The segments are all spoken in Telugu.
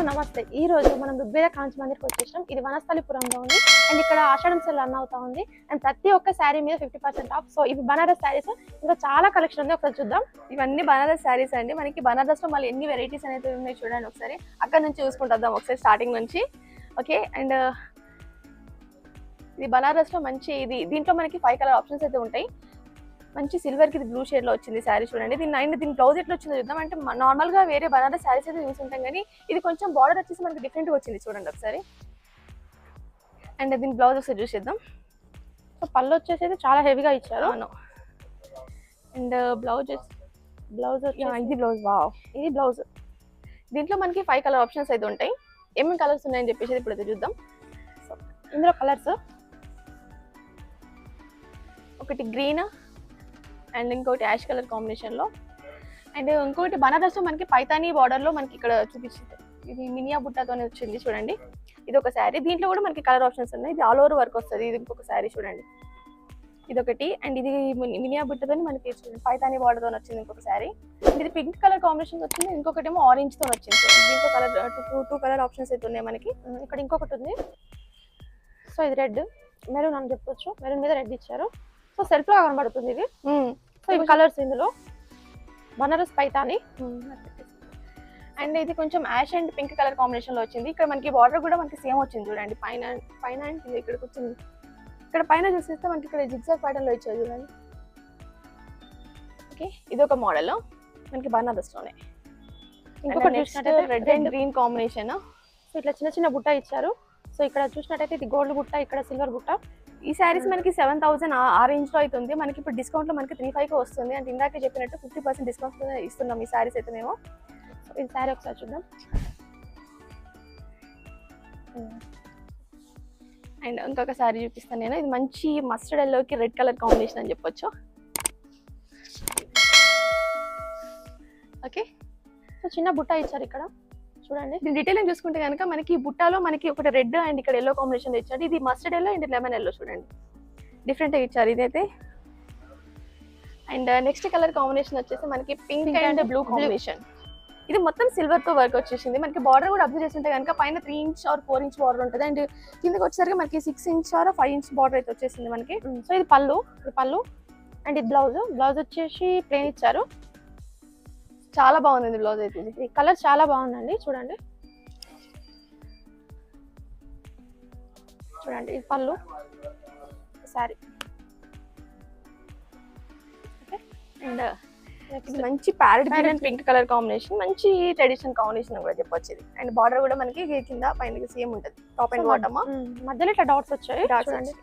నమస్తే. ఈ రోజు మనం ఋగ్వేద కాంచి మందిర్కి వచ్చేసాం. ఇది వనస్థలిపురంలో ఉంది అండ్ ఇక్కడ ఆషాఢం సేల్ రన్ అవుతా ఉంది అండ్ ప్రతి ఒక్క శారీ మీద 50% ఆఫ్. సో ఇవి బనారస్ శారీస్, ఇంకా చాలా కలెక్షన్ ఉంది, ఒకసారి చూద్దాం. ఇవన్నీ బనారస్ శారీస్ అండి. మనకి బనారస్ లో మళ్ళీ ఎన్ని వెరైటీస్ అనేది ఉన్నాయి చూడండి. ఒకసారి అక్కడ నుంచి చూసుకుంటాం ఒకసారి స్టార్టింగ్ నుంచి. ఓకే, అండ్ ఇది బనారస్ లో మంచి ఇది దీంట్లో మనకి 5 కలర్ ఆప్షన్స్ అయితే ఉంటాయి. మంచి సిల్వర్ కి ఇది బ్లూ షేడ్ లో వచ్చింది శారీ చూడండి. దీని బ్లౌజ్ ఎట్లా వచ్చిందో చూద్దాం. అంటే నార్మల్ గా వేరే బనారస్ శారీస్ అయితే చూసుకుంటాం కానీ ఇది కొంచెం బార్డర్ వచ్చేసి మనకి డిఫరెంట్ గా వచ్చింది చూడండి ఒకసారి. అండ్ దీని బ్లౌజ్ ఒకసారి చూసేద్దాం. సో పళ్ళు వచ్చేసి చాలా హెవీగా ఇచ్చారు. అవును. అండ్ బ్లౌజ్ ఇది బ్లౌజ్. వావ్, ఇది బ్లౌజ్. దీంట్లో మనకి 5 కలర్ ఆప్షన్స్ అయితే ఉంటాయి. ఏమేమి కలర్స్ ఉన్నాయని చెప్పేసి ఇప్పుడు అయితే చూద్దాం. సో ఇందులో కలర్స్ ఒకటి గ్రీన్ అండ్ ఇంకోటి యాష్ కలర్ కాంబినేషన్ లో, అండ్ ఇంకోటి బనారస్ లో మనకి పైతానీ బార్డర్ లో మనకి ఇక్కడ చూపించింది. ఇది మినియా బుట్టాతోనే వచ్చింది చూడండి. ఇది ఒక శారీ. దీంట్లో కూడా మనకి కలర్ ఆప్షన్స్ ఉన్నాయి. ఇది ఆల్ ఓవర్ వర్క్ వస్తుంది. ఇది ఇంకొక శారీ చూడండి. ఇదొకటి. అండ్ ఇది మినియా బుట్టతో మనకి పైతానీ బార్డర్ తో వచ్చింది ఇంకొక శారీ. ఇది పింక్ కలర్ కాంబినేషన్ వచ్చింది. ఇంకొకటి ఏమో ఆరెంజ్ తో వచ్చింది. దీంట్లో కలర్ టూ కలర్ ఆప్షన్స్ అయితే ఉన్నాయి మనకి. ఇక్కడ ఇంకొకటి ఉంది. సో ఇది రెడ్, మెరూన్ అని చెప్పొచ్చు. మెరూన్ మీద రెడ్ ఇచ్చారు. సో సెల్ఫ్ గా కనబడుతుంది ఇది. సో ఇవి కలర్స్ ఇందులో బనారస్ పైతాని. అండ్ ఇది కొంచెం ash and pink colour combination లో వచ్చింది. ఇక్కడ మనకి బార్డర్ కూడా మనకి సేమ్ వచ్చింది చూడండి. పైన ఇక్కడికి వచ్చింది. ఇక్కడ పైన చూసేస్తే మనకి ఇక్కడ జిగ్జాగ్ ప్యాటర్న్ లో ఇచ్చారు చూడండి. ఓకే, ఇది ఒక మోడల్ మనకి బనారస్ లోనే. ఇంకొకటి చూసినట్టయితే red and green combination. So ఇట్లా చిన్న చిన్న బుట్ట ఇచ్చారు. సో ఇక్కడ చూసినట్టయితే ఇది గోల్డ్ బుట్ట, ఇక్కడ సిల్వర్ బుట్ట. ఈ శారీస్ మనకి 7000 ఆ రేంజ్ లో అయితే ఉంది. మనకి ఇప్పుడు డిస్కౌంట్ లో మనకి 35 వస్తుంది. అంటే ఇందాకే చెప్పినట్టు 50% డిస్కౌంట్ ఇస్తున్నాం ఈ శారీస్ అయితే మేము. ఈ శారీ ఒకసారి చూద్దాం. అండ్ ఇంకొక శారీ చూపిస్తాను నేను. ఇది మంచి మస్టర్డ్ ఎల్లోకి రెడ్ కలర్ కాంబినేషన్ అని చెప్పొచ్చు. ఓకే, సో చిన్న బుట్ట ఇచ్చారు ఇక్కడ చూడండి. దీని డీటెయిలింగ్ చూసుకుంటే కనుక మనకి బుట్టాలో మనకి ఒకటి రెడ్ అండ్ ఇక్కడ ఎల్లో కాంబినేషన్ ఇచ్చారు. ఇది mustard yellow and lemon yellow చూడండి, డిఫరెంట్ ఇచ్చారు ఇదైతే. అండ్ నెక్స్ట్ కలర్ కాంబినేషన్ వచ్చేసి మనకి పింక్ అండ్ బ్లూ కాంబినేషన్. ఇది మొత్తం సిల్వర్ తో వర్క్ వచ్చేసింది. మనకి బార్డర్ కూడా అబ్జర్వ్ చేస్తుంటే కనుక పైన 3 ఇంచ్ ఆర్ 4 ఇంచ్ బార్డర్ ఉంటుంది. అండ్ కిందకి వచ్చేసరికి మనకి 6 ఇంచ్ ఆర్ 5 ఇంచ్ బార్డర్ అయితే వచ్చేసింది మనకి. సో ఇది పళ్ళు అండ్ ఇది బ్లౌజ్ వచ్చేసి ప్లెయిన్ ఇచ్చారు. చాలా బాగుంది బ్లౌజ్ అయితే. ఇది కలర్ చాలా బాగుందండి చూడండి. చూడండి ఇది పళ్ళు శారీ. అండ్ ఇది మంచి parrot green and pink colour combination, మంచి ట్రెడిషనల్ కాంబినేషన్ కూడా చెప్పొచ్చు ఇది. అండ్ బార్డర్ కూడా మనకి కింద పైన సేమ్ ఉంటుంది, టాప్ అండ్ బాటమ్. మధ్యలో ఇట్లా డాట్స్ వచ్చాయి చూడండి.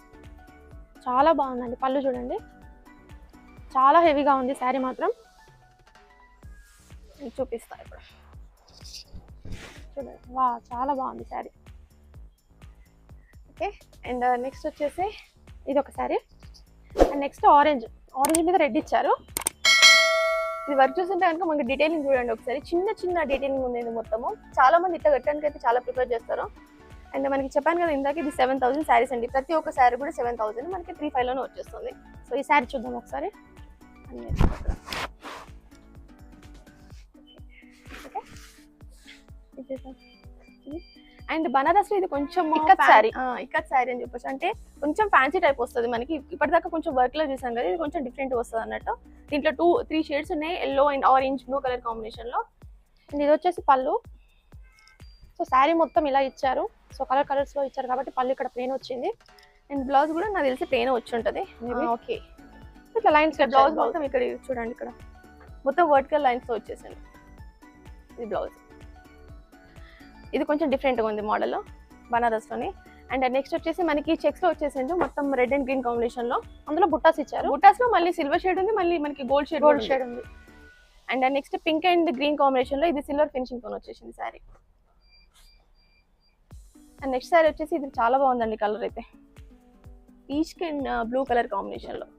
చాలా బాగుందండి. పళ్ళు చూడండి, చాలా హెవీగా ఉంది శారీ మాత్రం. చూపిస్తా ఇప్పుడు చూడండి. వా, చాలా బాగుంది శారీ. ఓకే, అండ్ నెక్స్ట్ వచ్చేసి ఇది ఒక శారీ. అండ్ నెక్స్ట్ ఆరెంజ్ మీద రెడ్ ఇచ్చారు. ఇది వర్క్ చూస్తుంటే కనుక మనకి డీటెయిలింగ్ చూడండి ఒకసారి. చిన్న డీటెయిలింగ్ ఉంది ఇది మొత్తము. చాలా మంది ఇట్లా కట్టడానికి అయితే చాలా ప్రిఫర్ చేస్తారు. అండ్ మనకి చెప్పాను కదా ఇందాక, ఇది 7000 శారీస్ అండి. ప్రతి ఒక్క శారీ కూడా 7000 మనకి 35 లోనే వచ్చేస్తుంది. సో ఈ శారీ చూద్దాం ఒకసారి. అండ్ బనారస్ లో ఇది కొంచెం ఇక్కత్ శారీ అని చెప్పొచ్చు. అంటే కొంచెం ఫ్యాన్సీ టైప్ వస్తుంది మనకి. ఇప్పటిదాకా కొంచెం వర్క్ లో చూసాం కదా, ఇది కొంచెం డిఫరెంట్ వస్తుంది అన్నట్టు. దీంట్లో 2-3 షేడ్స్ ఉన్నాయి, yellow and orange blue colour combination లో. అండ్ ఇది వచ్చేసి పళ్ళు. సో శారీ మొత్తం ఇలా ఇచ్చారు. సో కలర్స్ లో ఇచ్చారు కాబట్టి పళ్ళు ఇక్కడ ప్లెయిన్ వచ్చింది. అండ్ బ్లౌజ్ కూడా నాకు తెలిసి ప్లెయిన్ వచ్చి ఉంటుంది. ఓకే, ఇట్లా లైన్స్ బ్లౌజ్ మొత్తం ఇక్కడ చూడండి, ఇక్కడ మొత్తం వర్టికల్ లైన్స్ తో వచ్చేసింది ఇది బ్లౌజ్. ఇది కొంచెం డిఫరెంట్గా ఉంది మోడల్ బనారస్ లోని. అండ్ నెక్స్ట్ వచ్చేసి మనకి చెక్స్ లో వచ్చేసింది మొత్తం రెడ్ అండ్ గ్రీన్ కాంబినేషన్ లో. అందులో బుట్టాస్ ఇచ్చారు. బుట్టాస్ లో మళ్ళీ సిల్వర్ షేడ్ ఉంది, మళ్ళీ మనకి గోల్డ్ షేడ్ ఉంది. And next pink and green combination లో ఇది సిల్వర్ ఫినిషింగ్ తో వచ్చేసింది శారీ. అండ్ నెక్స్ట్ శారీ వచ్చేసి ఇది చాలా బాగుందండి కలర్ అయితే, peach and blue colour combination లో.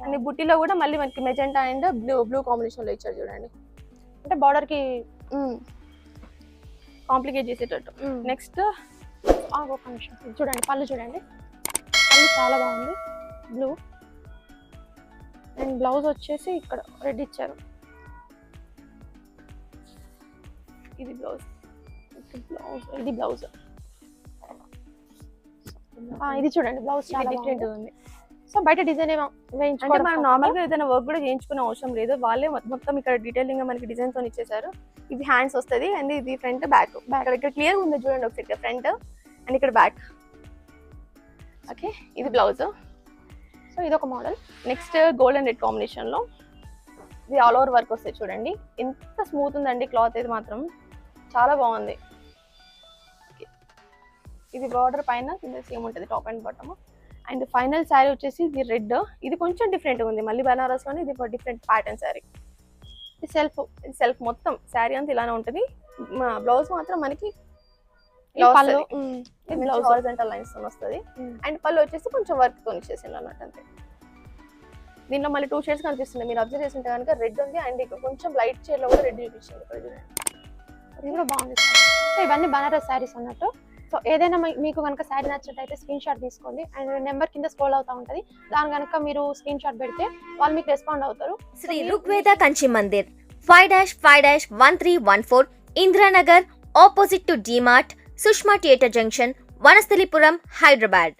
అండ్ బుట్టిలో కూడా మళ్ళీ మనకి మెజెంటా అండ్ బ్లూ కాంబినేషన్ లో ఇచ్చారు చూడండి. అంటే బార్డర్ కి కాంప్లికేట్ చేసేటట్టు. నెక్స్ట్ ఒక నిమిషం చూడండి. పళ్ళు చూడండి, పళ్ళు చాలా బాగుంది బ్లూ. అండ్ బ్లౌజ్ వచ్చేసి ఇక్కడ రెడ్ ఇచ్చారు. ఇది బ్లౌజ్. బ్లౌజ్, ఇది బ్లౌజ్. ఇది చూడండి బ్లౌజ్ చాలా డిఫరెంట్ బాగుంది. ఉంది. సో బయట డిజైన్ ఏమో అంటే వేయించుకోవడం మనం నార్మల్ గా ఏదైనా వర్క్ కూడా చేయించుకునే అవసరం లేదు, వాళ్ళే మొత్తం ఇక్కడ డీటెయిలింగ్ గా మనకి డిజైన్ తో ఇచ్చేసారు. ఇది హ్యాండ్స్ వస్తుంది అండ్ ఇది ఫ్రంట్ బ్యాక్. ఇక్కడ క్లియర్ ఉంది చూడండి ఒకసారి, ఫ్రంట్ అండ్ ఇక్కడ బ్యాక్. ఓకే, ఇది బ్లౌజ్. సో ఇది ఒక model. Next gold and red combination లో ఇది ఆల్ ఓవర్ వర్క్ వస్తాయి చూడండి, ఎంత స్మూత్ ఉందండి క్లాత్ అయితే మాత్రం చాలా బాగుంది. ఇది బార్డర్ పైన కింద సేమ్ ఉంటుంది top and bottom. And final sari వచ్చేసి ఇది రెడ్, ఇది కొంచెం డిఫరెంట్ ఉంది, మళ్ళీ బనారస్ లోనే ఇది డిఫరెంట్ ప్యాటర్న్ శారీ. ఇది సెల్ఫ్ మొత్తం శారీ అంతా ఇలానే ఉంటుంది. బ్లౌజ్ మాత్రం మనకి పళ్ళు బ్లౌజ్ హారిజాంటల్ లైన్స్ తో వస్తుంది. అండ్ పళ్ళు వచ్చేసి కొంచెం వర్క్ తో ఇచ్చేసింది అన్నట్టు అంతే. దీనిలో మళ్ళీ 2 షేడ్స్ కనిపిస్తుంది, మీరు అబ్జర్వ్ చేస్తుంటే కనుక రెడ్ ఉంది అండ్ కొంచెం లైట్ షేడ్ లో కూడా రెడ్ చూపించింది ఇక్కడ చూడండి. ఇది కూడా బాగుంది. సో ఇవన్నీ బనారస్ శారీస్ అన్నట్టు. సో ఏదైనా మీకు కనుక శారీ నచ్చినట్టయితే స్క్రీన్ షాట్ తీసుకోండి అండ్ నెంబర్ కింద స్క్రోల్ అవుతా ఉంటుంది, దాని కనుక మీరు స్క్రీన్ షాట్ పెడితే వాళ్ళు మీకు రెస్పాండ్ అవుతారు. Shri Rugveda Kanchi Mandir 5-5-1314 Indranagar opposite to DMart Sushma theatre junction Vanasthalipuram Hyderabad.